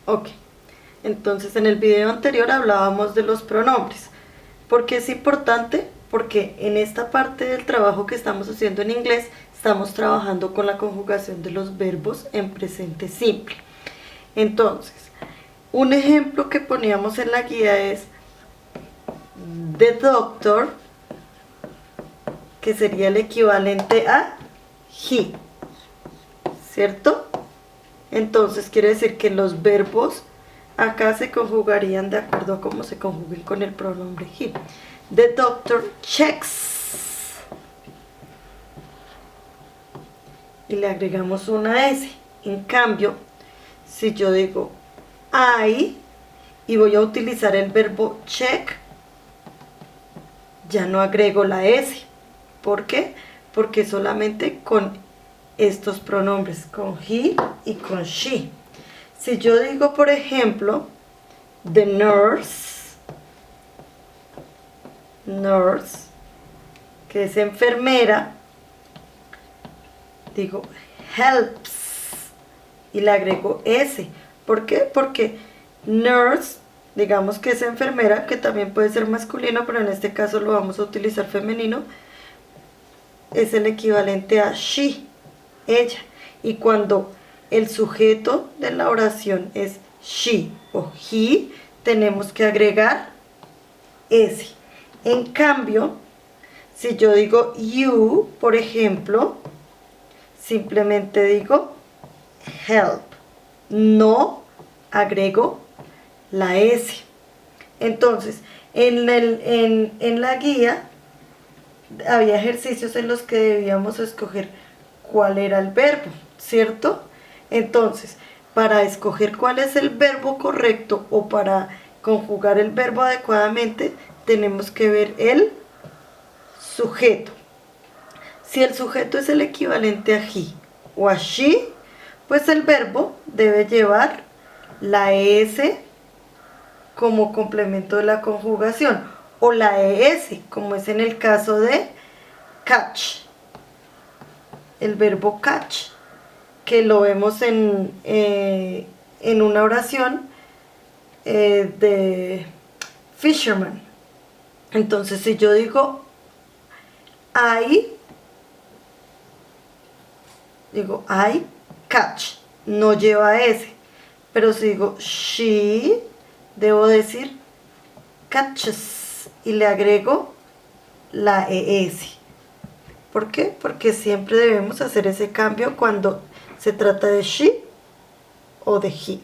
Ok, entonces en el video anterior hablábamos de los pronombres. ¿Por qué es importante? Porque en esta parte del trabajo que estamos haciendo en inglés, estamos trabajando con la conjugación de los verbos en presente simple. Entonces, un ejemplo que poníamos en la guía es the doctor, que sería el equivalente a he, ¿cierto? Entonces quiere decir que los verbos acá se conjugarían de acuerdo a cómo se conjuguen con el pronombre he. The doctor checks. Y le agregamos una S. En cambio, si yo digo I y voy a utilizar el verbo check, ya no agrego la S. ¿Por qué? Porque solamente con estos pronombres, con he y con she. Si yo digo, por ejemplo, the nurse, que es enfermera, digo helps y le agrego S. ¿Por qué? Porque nurse, digamos que es enfermera, que también puede ser masculino, pero en este caso lo vamos a utilizar femenino, es el equivalente a she, ella. Y cuando el sujeto de la oración es she o he, tenemos que agregar S. En cambio, si yo digo you, por ejemplo, simplemente digo help. No agrego la S. Entonces, en la guía había ejercicios en los que debíamos escoger cuál era el verbo, ¿cierto? Entonces, para escoger cuál es el verbo correcto o para conjugar el verbo adecuadamente, tenemos que ver el sujeto. Si el sujeto es el equivalente a he o a she, pues el verbo debe llevar la S como complemento de la conjugación o la ES, como es en el caso de catch, el verbo catch, que lo vemos en una oración de fisherman. Entonces, si yo digo I catch, no lleva S. Pero si digo she, debo decir catches y le agrego la ES. ¿Por qué? Porque siempre debemos hacer ese cambio cuando se trata de she o de he.